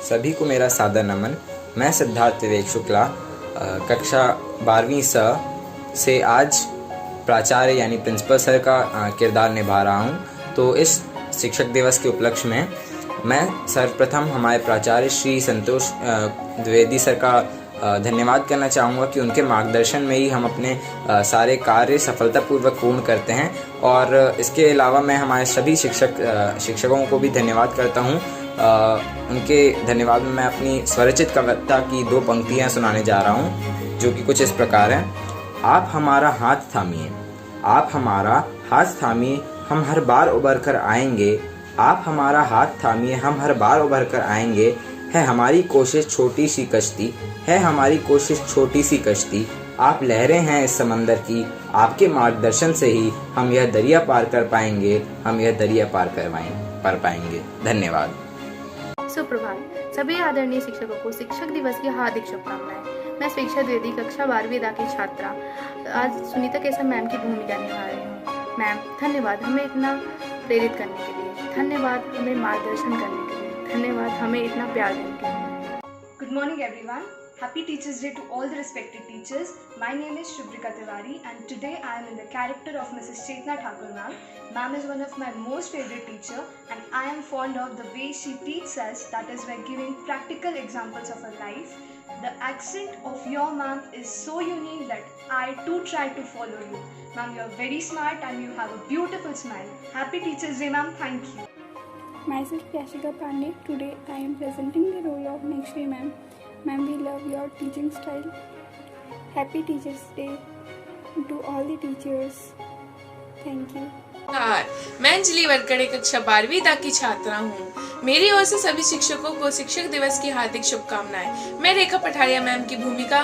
सभी को मेरा सादर नमन। मैं सिद्धार्थ विवेक शुक्ला कक्षा 12वीं स से आज प्राचार्य यानी प्रिंसिपल सर का किरदार निभा रहा हूँ। तो इस शिक्षक दिवस के उपलक्ष्य में मैं सर्वप्रथम हमारे प्राचार्य श्री संतोष द्विवेदी सर का धन्यवाद करना चाहूँगा कि उनके मार्गदर्शन में ही हम अपने सारे कार्य सफलतापूर्वक पूर्ण करते हैं। और इसके अलावा मैं हमारे सभी शिक्षकों को भी धन्यवाद करता हूँ। उनके धन्यवाद में मैं अपनी स्वरचित कविता की 2 पंक्तियाँ सुनाने जा रहा हूँ, जो कि कुछ इस प्रकार हैं। आप हमारा हाथ थामिए, आप हमारा हाथ थामिए, हम हर बार उभर कर आएंगे। आप हमारा हाथ थामिए, हम हर बार उभर कर आएंगे। है हमारी कोशिश छोटी सी कश्ती, है हमारी कोशिश छोटी सी कश्ती। आप लहरें हैं इस समंदर की, आपके मार्गदर्शन से ही हम यह दरिया पार कर पाएंगे, हम यह दरिया पार कर पाएंगे। धन्यवाद। सुप्रभात। सभी आदरणीय शिक्षकों को शिक्षक दिवस की हार्दिक शुभकामनाएं। मैं स्वेच्छा द्विवेदी कक्षा 12वीं की छात्रा आज सुनीता केसर मैम की भूमिका निभा रही हूँ। मैम धन्यवाद हमें इतना प्रेरित करने के लिए, धन्यवाद हमें मार्गदर्शन करने के लिए, धन्यवाद हमें इतना प्यार देने के लिए। Good morning everyone. Happy Teachers Day to all the respected teachers. My name is Shubrika Tiwari and today I am in the character of Mrs. Chetna Thakur ma'am. Ma'am is one of my most favorite teacher and I am fond of the way she teaches us, that is by giving practical examples of her life. The accent of your ma'am is so unique that I too try to follow you. Ma'am, you are very smart and you have a beautiful smile. Happy Teachers Day ma'am. Thank you. Myself Yashika Pandey. Today I am presenting the role of Nextri ma'am. Ma'am, we love your teaching style. Happy Teachers Day to all the teachers. Thank you. मैं अंजलि वरकड़े कक्षा 12वीं की छात्रा हूँ। मेरी ओर से सभी शिक्षकों को शिक्षक दिवस की हार्दिक शुभकामनाएं। मैं रेखा पठारिया मैम की भूमिका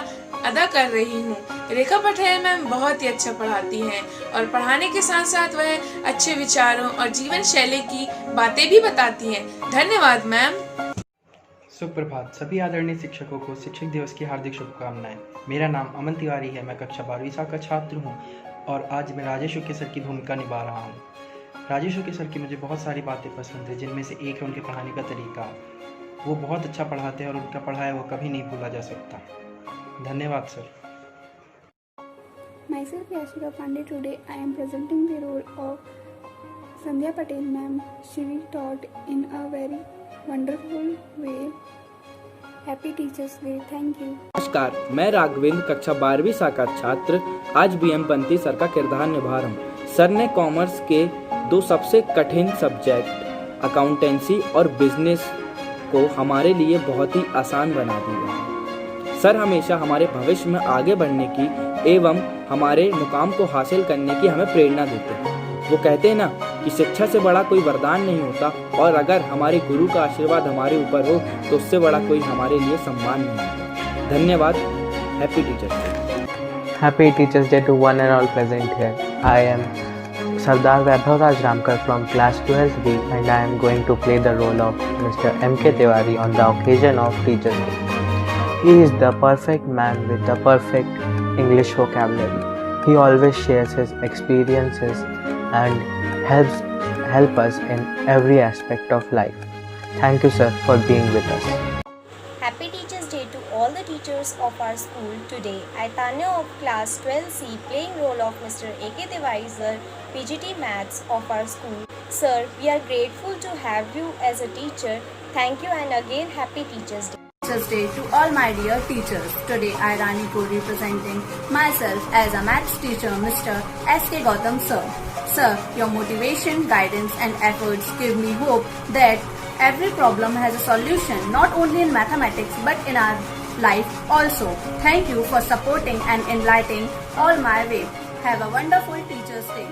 अदा कर रही हूँ। रेखा पठारिया मैम बहुत ही अच्छा पढ़ाती हैं और पढ़ाने के साथ साथ वह अच्छे विचारों और जीवन शैली की बातें भी बताती हैं। धन्यवाद मैम। सुप्रभात। सभी आदरणीय शिक्षकों को शिक्षक दिवस की हार्दिक शुभकामनाएं। मेरा नाम अमन तिवारी है। मैं कक्षा 12वीं का छात्र हूँ और आज मैं राजेश उके सर की भूमिका निभा रहा हूँ। राजेश उके सर की मुझे बहुत सारी बातें पसंद है, जिनमें से एक है उनके पढ़ाने का तरीका। वो बहुत अच्छा पढ़ाते हैं और उनका पढ़ाया वो कभी नहीं भूला जा सकता। धन्यवाद sir. Myself Yashika Pandey. Today I am presenting the role of Sandhya Patel ma'am. She taught in a very wonderful way. Happy Teachers Day. Thank you. नमस्कार, मैं राघवेंद्र कक्षा 12वीं का छात्र आज BM पंती सर का किरदार निभा रहा हूँ। सर ने कॉमर्स के 2 सबसे कठिन सब्जेक्ट अकाउंटेंसी और बिजनेस को हमारे लिए बहुत ही आसान बना दिया है। सर हमेशा हमारे भविष्य में आगे बढ़ने की एवं हमारे मुकाम को हासिल करने की हमें प्रेरणा देते हैं। वो कहते हैं ना कि शिक्षा से बड़ा कोई वरदान नहीं होता और अगर हमारे गुरु का आशीर्वाद हमारे ऊपर हो तो उससे बड़ा कोई हमारे लिए सम्मान नहीं होता। धन्यवाद। Happy teachers day. Happy Teachers Day to one and all present here. I am Sardar Vaibhav Raj Ramkar from class 12th B and I am going to play the role of Mr. M.K. Tiwari on the occasion of Teachers Day. He is the perfect man with the perfect English vocabulary. He always shares his experiences and help us in every aspect of life. Thank you sir for being with us. Happy Teachers Day to all the teachers of our school today. I Tanya of class 12C playing role of Mr. A.K. Tiwari sir, PGT Maths of our school. Sir, we are grateful to have you as a teacher. Thank you and again Happy Teachers Day. Teachers Day to all my dear teachers. Today I Rani Ko representing myself as a maths teacher Mr. S.K. Gautam sir. Sir, your motivation, guidance and efforts give me hope that every problem has a solution, not only in mathematics but in our life also. Thank you for supporting and enlightening all my way. Have a wonderful Teachers Day.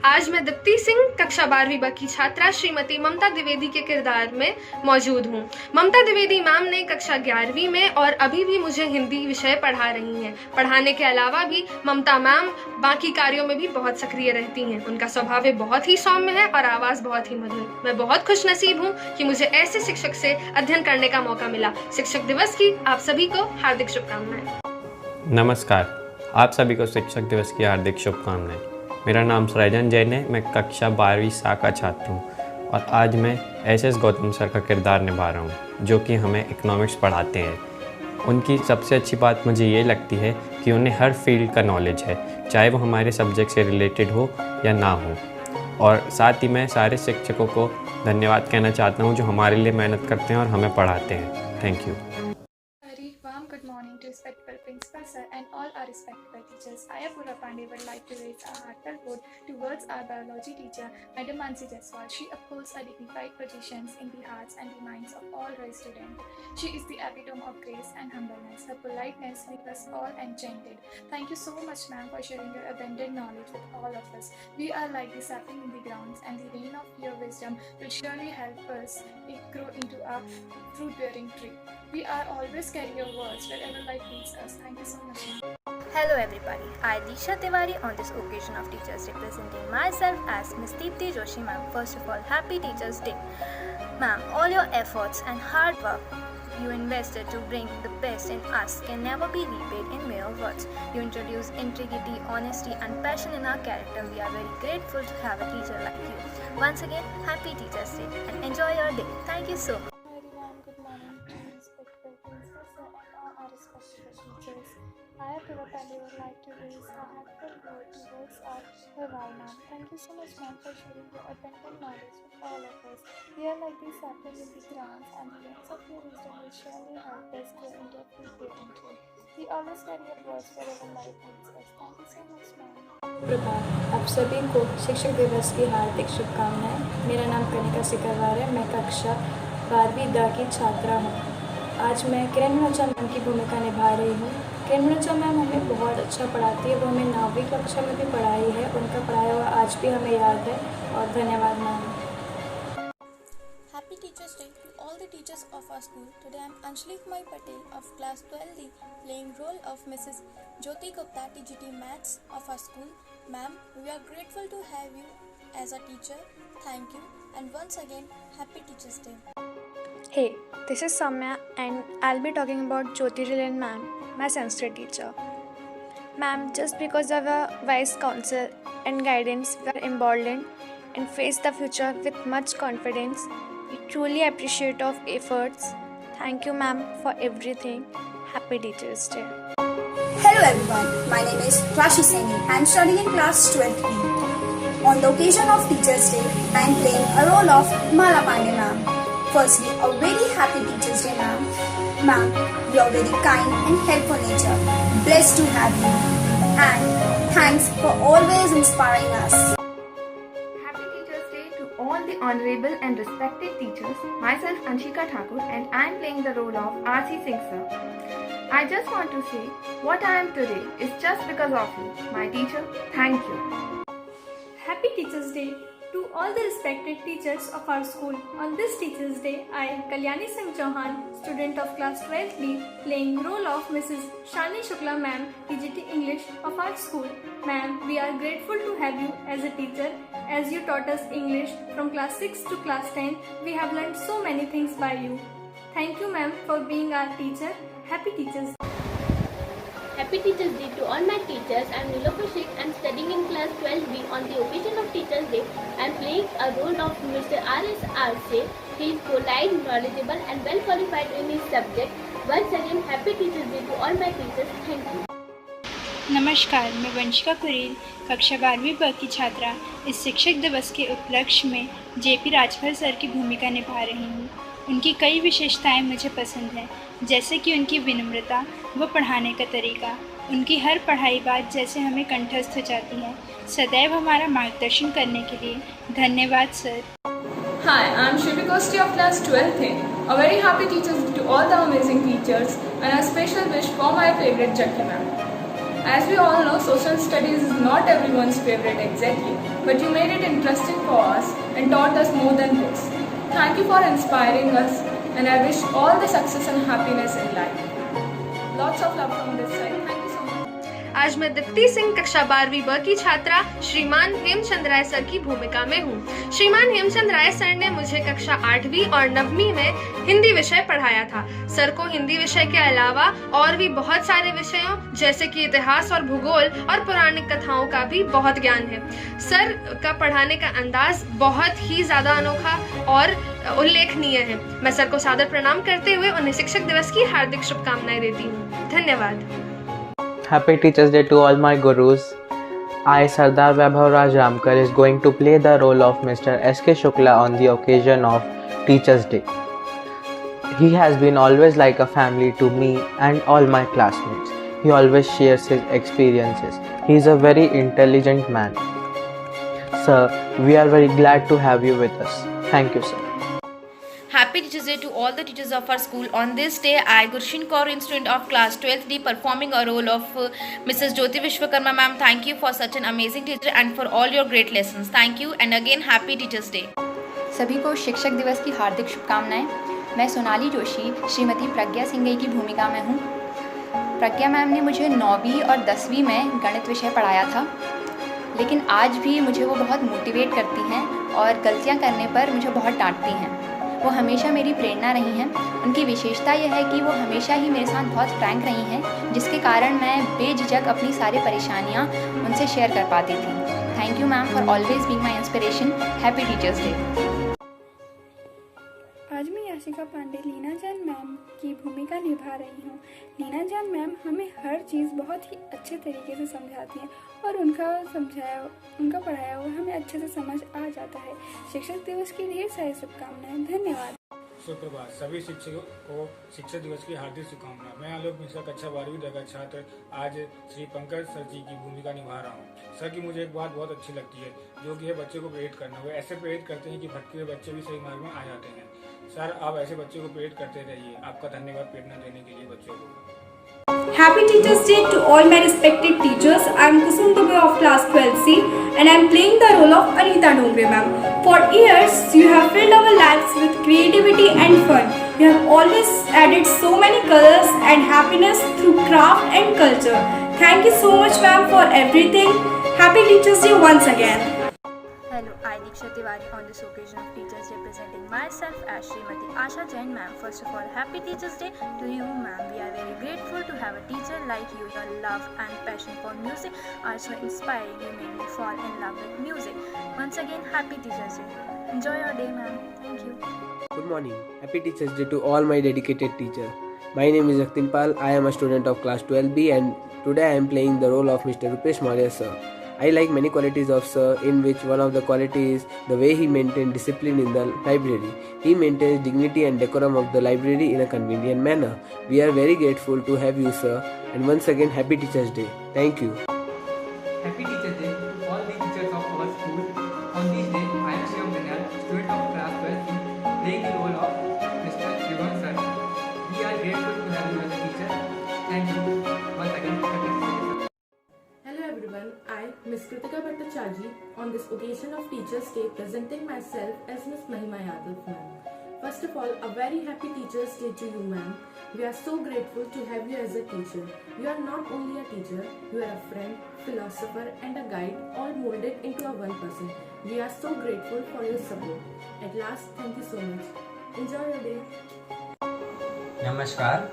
आज मैं दीप्ति सिंह कक्षा 12वीं की छात्रा श्रीमती ममता द्विवेदी के किरदार में मौजूद हूँ। ममता द्विवेदी मैम ने कक्षा 11वीं में और अभी भी मुझे हिंदी विषय पढ़ा रही हैं। पढ़ाने के अलावा भी ममता मैम बाकी कार्यों में भी बहुत सक्रिय रहती हैं। उनका स्वभाव बहुत ही सौम्य है और आवाज़ बहुत ही मधुर। मैं बहुत खुशनसीब हूँ कि मुझे ऐसे शिक्षक से अध्ययन करने का मौका मिला। शिक्षक दिवस की आप सभी को हार्दिक शुभकामनाएं। नमस्कार, आप सभी को शिक्षक दिवस की हार्दिक शुभकामनाएं। मेरा नाम सृजन जैन है। मैं कक्षा 12वीं का छात्र हूँ। और आज मैं एस गौतम सर का किरदार निभा रहा हूँ, जो कि हमें इकोनॉमिक्स पढ़ाते हैं। उनकी सबसे अच्छी बात मुझे ये लगती है कि उन्हें हर फील्ड का नॉलेज है, चाहे वो हमारे सब्जेक्ट से रिलेटेड हो या ना हो। और साथ ही मैं सारे शिक्षकों को धन्यवाद कहना चाहता हूँ जो हमारे लिए मेहनत करते हैं और हमें पढ़ाते हैं। Thank you. Very warm good morning to respectable principal sir and all our respectable teachers. I, Apurva Pandey, would like to raise a heartfelt vote towards our biology teacher, Madam Mansi Jaiswal. She upholds a dignified positions in the hearts and the minds of all her students. She is the epitome of grace and humbleness. Her politeness leaves us all enchanted. Thank you so much, ma'am, for sharing your abundant knowledge with all of us. We are like the sapling in the grounds, and the rain of your wisdom will surely help us grow into a fruit-bearing tree. We are always carry your words wherever life leads us. Thank you so much. Hello everybody, I Disha Tiwari on this occasion of Teachers Day presenting myself as Ms. Deepti Joshi ma'am. First of all, Happy Teachers Day. Ma'am, all your efforts and hard work you invested to bring the best in us can never be repaid in mere words. You introduce integrity, honesty and passion in our character. We are very grateful to have a teacher like you. Once again, Happy Teachers Day and enjoy your day. Thank you so much. Very warm good morning to respectable principal sir and all our respectable teachers. I, Apurva Pandey, would like to raise a heartfelt vote towards our Vival ma'am. Thank you so much, ma'am, for sharing your abundant knowledge with all of us. We are like the sapling in the grounds, and the rains of your wisdom will surely help us grow into a fruit-bearing tree. We always carry your words wherever life leads us. Thank you so much, ma'am. प्रभात। आप सभी को शिक्षक दिवस की हार्दिक शुभकामनाएं। मेरा नाम कनिका सिकरवार है। मैं कक्षा 12वीं द की छात्रा हूँ। आज मैं किरण मृणचा मैम की भूमिका निभा रही हूँ। किरण मृणचा मैम हमें बहुत अच्छा पढ़ाती है। वो हमें 9वीं कक्षा में भी पढ़ाई है। उनका पढ़ाया हुआ आज भी हमें याद है। और धन्यवाद ma'am. Happy Teachers Day to all the teachers of our school. Today I am Anshali Kumar Patel of class 12D playing role of Mrs. Jyoti Gupta, TGT Maths of our school. Ma'am, we are grateful to have you as a teacher. Thank you, and once again, Happy Teachers Day. Hey, this is Samya and I'll be talking about Jyoti Rilan ma'am, my Sanskrit teacher. Ma'am, just because of our wise counsel and guidance, we are emboldened and face the future with much confidence. We truly appreciate your efforts. Thank you, ma'am, for everything. Happy Teachers Day. Hello everyone, my name is Rashi Saini. I am studying in class 12B. On the occasion of Teachers Day, I am playing a role of Mala Pandey ma'am. Firstly, a very happy Teachers Day ma'am. Ma'am, you are very kind and helpful nature. Blessed to have you. And thanks for always inspiring us. Happy Teachers Day to all the honorable and respected teachers. Myself Anshika Thakur and I am playing the role of R.C. Singh sir. I just want to say what I am today is just because of you, my teacher. Thank you. Happy Teachers Day to all the respected teachers of our school. On this Teachers Day, I, Kalyani Singh Chauhan, student of class 12B, playing role of Mrs. Shani Shukla ma'am, TGT English of our school. Ma'am, we are grateful to have you as a teacher. As you taught us English from class 6 to class 10, we have learned so many things by you. Thank you, ma'am, for being our teacher. Happy Teachers Day. Happy Teachers Day to all my teachers. I am Nilofa Sheikh and studying in class 12B. On the occasion of Teachers Day, I am playing a role of Mr. R.S. Arse. He is polite, knowledgeable and well qualified in his subject. Once again, Happy Teachers Day to all my teachers. Thank you. नमस्कार, मैं वंशिका कुरेल कक्षा 12वीं ब की छात्रा इस शिक्षक दिवस के उपलक्ष्य में जेपी राजभर सर की भूमिका निभा रही हूँ। उनकी कई विशेषताएं मुझे पसंद हैं, जैसे कि उनकी विनम्रता व पढ़ाने का तरीका। उनकी हर पढ़ाई बात जैसे हमें कंठस्थ हो जाती है। सदैव हमारा मार्गदर्शन करने के लिए धन्यवाद sir. Hi, I am Shruti Kosti of class 12th. A very happy Teachers Day to all the amazing teachers and a special wish for my favorite Jackie ma'am. As we all know, social studies is not everyone's favorite exactly, but you made it interesting for us and taught us more than books. Thank you for inspiring us, and I wish all the success and happiness in life. Lots of love from this side. Thank you so much. आज मैं दीप्ति सिंह कक्षा 12वीं ब की छात्रा श्रीमान हेमचंद राय sir की भूमिका में हूँ। श्रीमान हेमचंद राय सर ने मुझे कक्षा 8वीं और 9वीं में हिंदी विषय पढ़ाया था। सर को हिंदी विषय के अलावा और भी बहुत सारे विषयों जैसे कि इतिहास और भूगोल और पौराणिक कथाओं का भी बहुत ज्ञान है। सर का पढ़ाने का अंदाज बहुत ही ज्यादा अनोखा और उल्लेखनीय है। मैं सर को सादर प्रणाम करते हुए उन्हें शिक्षक दिवस की हार्दिक शुभकामनाएं देती हूँ। धन्यवाद। Happy Teachers Day to all my gurus. I, Sardar Vaibhav Raj Ramkar, is going to play the role of Mr. S.K. Shukla on the occasion of Teachers Day. He has been always like a family to me and all my classmates. He always shares his experiences. He is a very intelligent man. Sir, we are very glad to have you with us. Thank you, sir. Happy Teachers Day to all the teachers of our school. On this day, I, Gurshin Kaur, student of class 12th D, performing a role of Mrs. Jyoti Vishwakarma ma'am. Thank you for such an amazing teacher and for all your great lessons. Thank you and again Happy Teachers Day. सभी को शिक्षक दिवस की हार्दिक शुभकामनाएं। मैं सोनाली जोशी श्रीमती प्रज्ञा सिंघई की भूमिका में हूँ। प्रज्ञा मैम ने मुझे 9वीं और 10वीं में गणित विषय पढ़ाया था, लेकिन आज भी मुझे वो बहुत मोटिवेट करती हैं और गलतियाँ करने पर मुझे बहुत डांटती हैं। वो हमेशा मेरी प्रेरणा रही हैं। उनकी विशेषता यह है कि वो हमेशा ही मेरे साथ बहुत फ्रैंक रही हैं, जिसके कारण मैं बेझिझक अपनी सारी परेशानियाँ उनसे शेयर कर पाती थी। Thank you ma'am for always being my inspiration. Happy teachers day. आज मैं याशिका पांडे लीना जान मैम की भूमिका निभा रही हूँ। लीना जान मैम हमें हर चीज़ बहुत ही अच्छे तरीके से समझाती हैं और उनका पढ़ाया हुआ हमें अच्छे से समझ आ जाता है। शिक्षक दिवस की ढेर सारी शुभकामनाएं। धन्यवाद। सुप्रभात। सभी शिक्षकों को शिक्षक दिवस की हार्दिक शुभकामनाएं। मैं आलोक मिश्रा कक्षा 12वीं द का छात्र आज श्री पंकज सर जी की भूमिका निभा रहा हूँ। सर की मुझे एक बात बहुत अच्छी लगती है, जो कि है बच्चे को प्रेरित करना। वो ऐसे प्रेरित करते हैं कि भटके हुए बच्चे भी सही मार्ग में आ जाते हैं। सर, आप ऐसे बच्चों को प्रेरित करते रहिए। आपका धन्यवाद प्रेरणा देने के लिए बच्चों को। Happy Teachers Day to all my respected teachers. I am Kusum Dubey of class 12C and I am playing the role of Anita Dongre ma'am. For years, you have filled our lives with creativity and fun. You have always added so many colors and happiness through craft and culture. Thank you so much ma'am for everything. Happy Teachers Day once again. Hello, I Diksha Tiwari on this occasion of Teachers Day presenting myself as Srimati Asha Jain ma'am. First of all, Happy Teachers Day to you ma'am. We are very grateful to have a teacher like you. Your love and passion for music are so inspiring. You made me fall in love with music. Once again, Happy Teachers Day. Enjoy your day ma'am. Thank you. Good morning. Happy Teachers Day to all my dedicated teachers. My name is Aktimpal. I am a student of class 12B and today I am playing the role of Mr. Rupesh Maurya sir. I like many qualities of sir, in which one of the qualities is the way he maintains discipline in the library. He maintains dignity and decorum of the library in a convenient manner. We are very grateful to have you sir, and once again Happy Teachers Day. Thank you. Happy Teachers Day to all the teachers of our school. On this day, I am Shivam Danyal, student of class 12C, playing the role of Mr. Shivam sir. We are grateful to have you as a teacher. Thank you. Once again, Happy Teachers Day. Hello everyone, I, Miss Kritika Bhattacharjee, on this occasion of Teachers Day, presenting myself as Miss Mahima Yadav ma'am. First of all, a very happy Teachers Day to you ma'am. We are so grateful to have you as a teacher. You are not only a teacher, you are a friend, philosopher and a guide, all molded into a one person. We are so grateful for your support. At last, thank you so much. Enjoy your day. नमस्कार।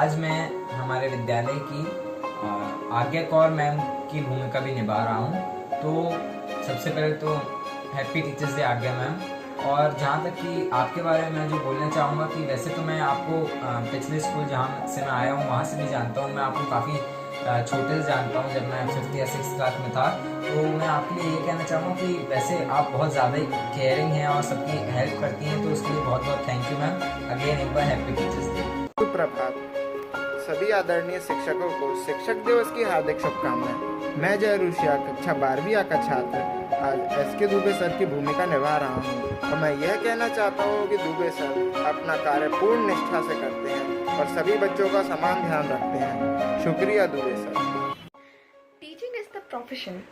आज मैं हमारे विद्यालय की आज्ञा Kaur ma'am की भूमिका भी निभा रहा हूँ। तो सबसे पहले तो हैप्पी टीचर्स डे आज्ञा मैम। और जहाँ तक कि आपके बारे में मैं जो बोलना चाहूँगा कि वैसे तो मैं आपको पिछले स्कूल जहाँ से मैं आया हूँ वहाँ से भी जानता हूँ। मैं आपको काफ़ी छोटे से जानता हूँ, जब मैं 5th या 6th क्लास में था। तो मैं आपके लिए ये कहना चाहूँगा कि वैसे आप बहुत ज़्यादा ही केयरिंग हैं और सबकी हेल्प करती हैं, तो उसके लिए बहुत बहुत थैंक यू मैम। अगेन एक बार हैप्पी टीचर्स डे। सुप्रभात। सभी आदरणीय शिक्षकों को शिक्षक दिवस की हार्दिक शुभकामनाएं। मैं जय रुशिया कक्षा 12वीं का छात्र आज एसके दुबे सर की भूमिका निभा रहा हूं और मैं यह कहना चाहता हूं कि दुबे सर अपना कार्य पूर्ण निष्ठा से करते हैं और सभी बच्चों का समान ध्यान रखते हैं। शुक्रिया Dubey sir. Teaching is the profession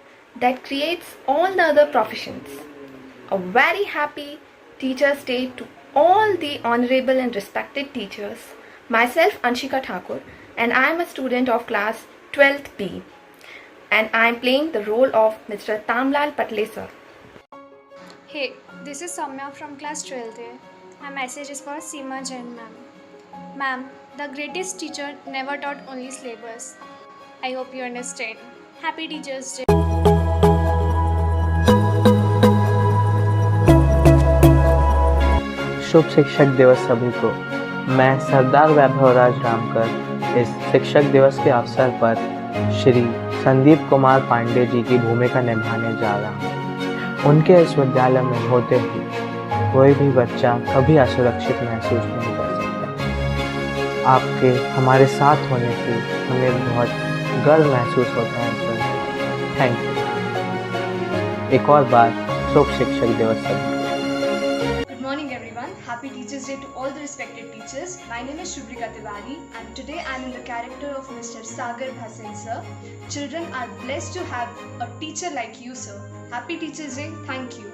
that creates all the other professions. A very happy Teachers Day to all the honorable and respected teachers. Myself Anshika Thakur and I am a student of class 12th B. and I am playing the role of Mr. Tamlal Patle sir. Hey, this is Samya from class 12th A. My message is for Seema Jain ma'am. Ma'am, the greatest teacher never taught only syllabus. I hope you understand. Happy Teachers Day. शुभ शिक्षक दिवस सभी को। मैं सरदार वैभव राज रामकर इस शिक्षक दिवस के अवसर पर श्री संदीप कुमार पांडे जी की भूमिका निभाने जा रहा हूँ। उनके इस विद्यालय में होते हुए कोई भी बच्चा कभी असुरक्षित महसूस नहीं कर सकता। आपके हमारे साथ होने से हमें बहुत गर्व महसूस होता है सर। Thank you. एक और बार शुभ शिक्षक दिवस सभी। Good morning everyone. Happy Teachers Day to all the respected teachers. My name is Shubrika Tiwari and today I am in the character of Mr. Sagar Bhasin sir. Children are blessed to have a teacher like you sir. Happy Teachers Day. Thank you.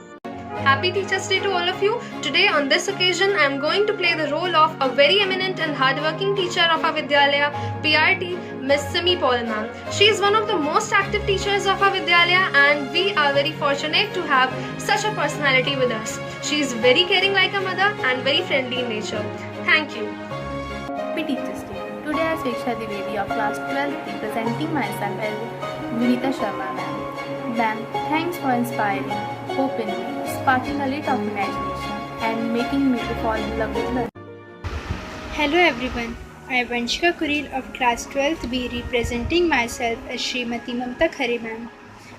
Happy Teachers Day to all of you. Today on this occasion I am going to play the role of a very eminent and hardworking teacher of our Vidyalaya, PRT, Miss Simi Paul ma'am. She is one of the most active teachers of our Vidyalaya and we are very fortunate to have such a personality with us. She is very caring like a mother and very friendly in nature. Thank you. Happy Teachers Day. Today I, Sviksha Divedi of class 12 presenting myself as Vinita Sharma ma'am. Ma'am, thanks for inspiring hope in me, sparking a little of imagination and making me to fall in love with learning. Hello everyone, I am Vanshika Kuril of class 12th B representing myself as Srimati Mamta Khare ma'am.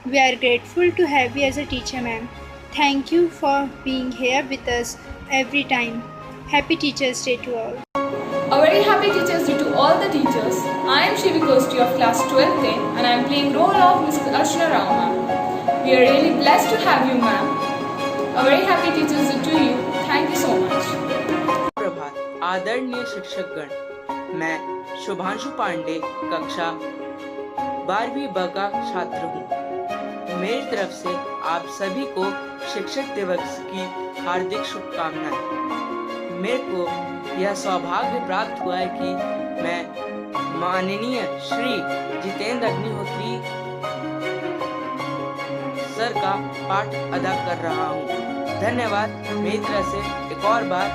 We are grateful to have you as a teacher ma'am. Thank you for being here with us every time. Happy Teachers Day to all. A very happy Teachers Day to all the teachers. I am Shivi Kosti of class 12th A and I am playing role of Mrs. Archana Rao ma'am. We are really blessed to have you ma'am. A very happy Teachers Day to you. Thank you so much. प्रभात आदरणीय शिक्षकगण, मैं शुभांशु पांडे कक्षा 12वीं ब का छात्र हूँ। मेरी तरफ से आप सभी को शिक्षक दिवस की हार्दिक शुभकामनाएं। मेरे को यह सौभाग्य प्राप्त हुआ है कि मैं माननीय श्री जितेंद्र अग्निहोत्री सर का पाठ अदा कर रहा हूँ। धन्यवाद। मेरी तरफ से एक और बार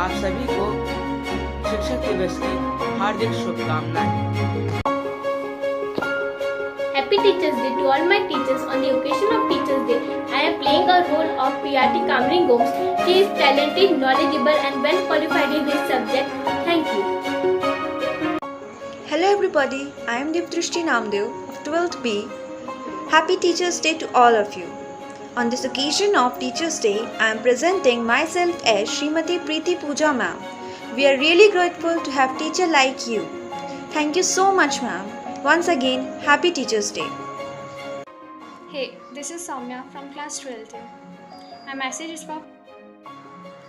आप सभी को शिक्षक दिवस की हार्दिक शुभकामनाएं। Happy Teachers Day to all my teachers. On the occasion of Teachers Day, I am playing a role of PRT Kamring Gomes. She is talented, knowledgeable and well qualified in this subject. Thank you. Hello everybody, I am Dipdrishti Namdev of 12th B. Happy Teachers Day to all of you. On this occasion of Teachers Day, I am presenting myself as Srimati Preeti Pooja ma'am. We are really grateful to have teacher like you. Thank you so much ma'am. Once again, Happy Teachers Day. Hey, this is Samya from class 12th A. My message is for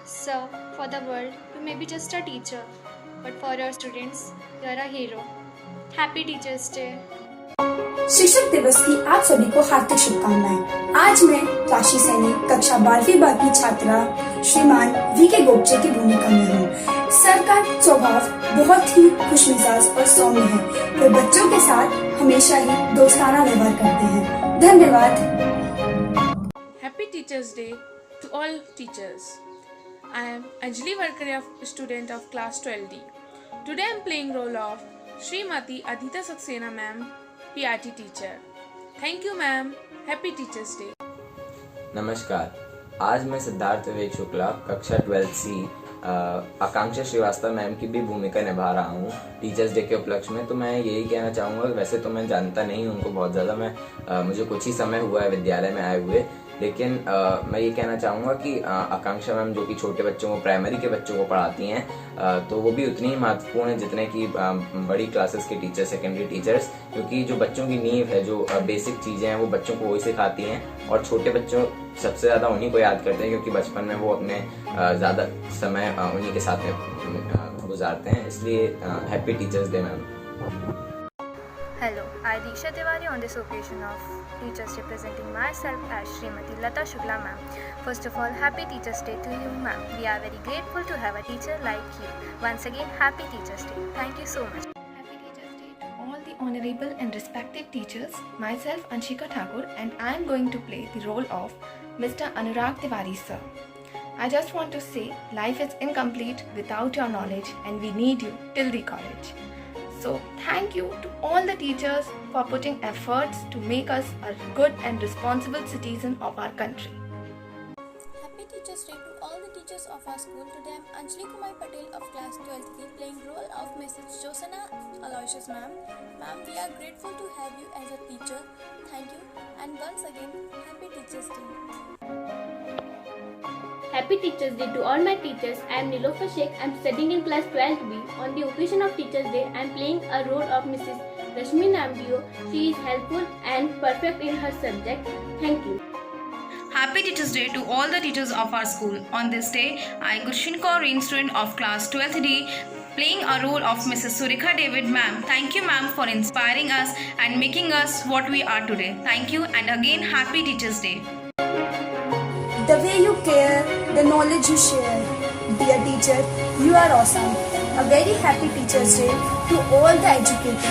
Sir, for the world, you may be just a teacher, but for your students, you are a hero. Happy Teachers Day. शिक्षक दिवस की आप सभी को हार्दिक शुभकामनाएं। आज मैं राशि सैनी कक्षा 12वीं ब की छात्रा श्रीमान वी.के. गोपचे की भूमिका में हूँ। सर का स्वभाव बहुत ही खुशमिजाज और सौम्य है। वे बच्चों के साथ हमेशा ही दोस्ताना व्यवहार करते हैं। धन्यवाद। Happy Teachers Day to all teachers. I am Anjali Varkare, student of class 12D. Today I am playing role of Srimati Adhita Saxena ma'am, PRT teacher. Thank you ma'am. Happy Teachers Day. नमस्कार। आज मैं सिद्धार्थ विवेक शुक्ला कक्षा 12C आकांक्षा Srivastava ma'am की भी भूमिका निभा रहा हूँ टीचर्स डे के उपलक्ष्य में। तो मैं यही कहना चाहूँगा, वैसे तो मैं जानता नहीं हूँ उनको बहुत ज़्यादा, मुझे कुछ ही समय हुआ है विद्यालय में आए हुए, लेकिन मैं ये कहना चाहूँगा कि आकांक्षा मैम जो कि छोटे बच्चों को, प्राइमरी के बच्चों को पढ़ाती हैं, तो वो भी उतनी ही महत्वपूर्ण है जितने कि बड़ी क्लासेस के टीचर, सेकेंडरी टीचर्स, क्योंकि जो बच्चों की नींव है, जो बेसिक चीज़ें हैं, वो बच्चों को वही सिखाती हैं और छोटे बच्चों सबसे ज़्यादा उन्हीं को याद करते हैं, क्योंकि बचपन में वो अपने ज़्यादा समय उन्हीं के साथ में गुजारते हैं। इसलिए happy teachers day ma'am. Hello, I Diksha Tiwari on this occasion of Teachers Day presenting myself as Srimati Lata Shukla ma'am. First of all, Happy Teachers Day to you ma'am. We are very grateful to have a teacher like you. Once again, Happy Teachers Day. Thank you so much. Happy Teachers Day to all the honorable and respected teachers, myself Anshika Thakur, and I am going to play the role of Mr. Anurag Tiwari sir. I just want to say life is incomplete without your knowledge and we need you till the college. So thank you to all the teachers for putting efforts to make us a good and responsible citizen of our country. Happy Teachers Day to all the teachers of our school. Today I am Anjali Kumar Patel of class 12th B playing role of Mrs. Josana Aloysius ma'am. Ma'am, we are grateful to have you as a teacher. Thank you and once again Happy Teachers Day. Happy Teachers Day to all my teachers. I am Nilofer Sheikh. I am studying in class 12B. On the occasion of Teachers Day, I am playing a role of Mrs. Rashmi Namdio. She is helpful and perfect in her subject. Thank you. Happy Teachers Day to all the teachers of our school. On this day, I, Gurshin Kaur, student of class 12th D, playing a role of Mrs. Surikha David ma'am. Thank you ma'am for inspiring us and making us what we are today. Thank you and again Happy Teachers Day. The way you care, the knowledge you share. Dear teacher, you are awesome. A very happy Teachers Day to all the educators.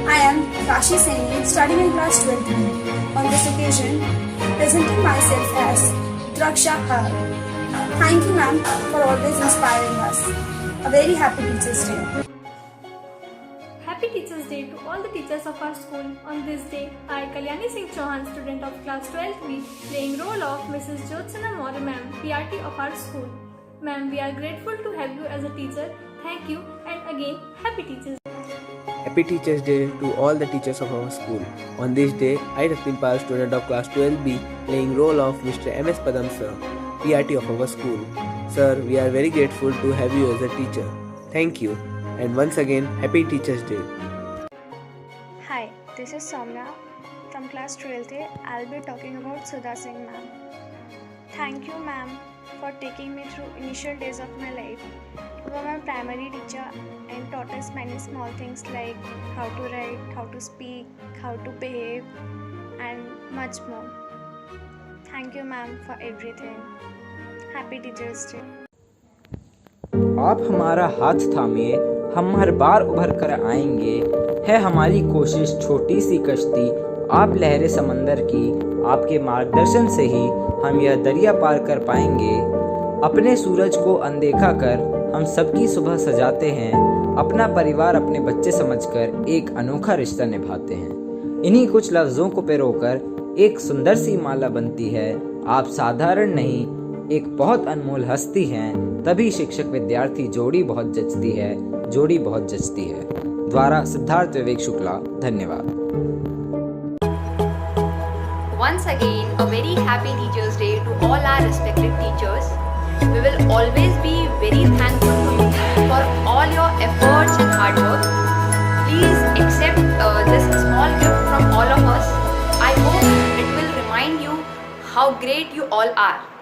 I am Rashi Saini, studying in class 12B. On this occasion, presenting myself as Draksha Har. Thank you ma'am for always inspiring us. A very happy Teachers Day. Happy Teachers Day to all the teachers of our school. On this day, I, Kalyani Singh Chauhan, student of class 12B, playing role of Mrs. Jyotsana Maurya ma'am, PRT of our school. Ma'am, we are grateful to have you as a teacher. Thank you and again, Happy Teachers Day. Happy Teachers Day to all the teachers of our school. On this day, I, Raktimpal, student of class 12B, playing role of Mr. M.S. Padam sir, PRT of our school. Sir, we are very grateful to have you as a teacher. Thank you. And once again, Happy Teachers Day. Hi, this is Soumya from class 12th. I'll be talking about Sudha Singh ma'am. Thank you ma'am for taking me through initial days of my life. You were my primary teacher and taught us many small things like how to write, how to speak, how to behave and much more. Thank you ma'am for everything. Happy Teachers Day. आप हमारा हाथ थामिए, हम हर बार उभर कर आएंगे। है हमारी कोशिश छोटी सी कश्ती, आप लहरें समंदर की, आपके मार्गदर्शन से ही हम यह दरिया पार कर पाएंगे। अपने सूरज को अनदेखा कर हम सबकी सुबह सजाते हैं, अपना परिवार अपने बच्चे समझकर एक अनोखा रिश्ता निभाते हैं। इन्हीं कुछ लफ्ज़ों को पिरोकर एक सुंदर सी माला बनती है। आप साधारण नहीं, एक बहुत अनमोल हस्ती हैं, तभी शिक्षक विद्यार्थी जोड़ी बहुत जचती है, जोड़ी बहुत जचती है। द्वारा सिद्धार्थ विवेक शुक्ला। धन्यवाद। Once again, a very happy Teachers Day to all our respected teachers. We will always be very thankful to you for all your efforts and hard work. Please accept this small gift from all of us. I hope it will remind you how great you all are.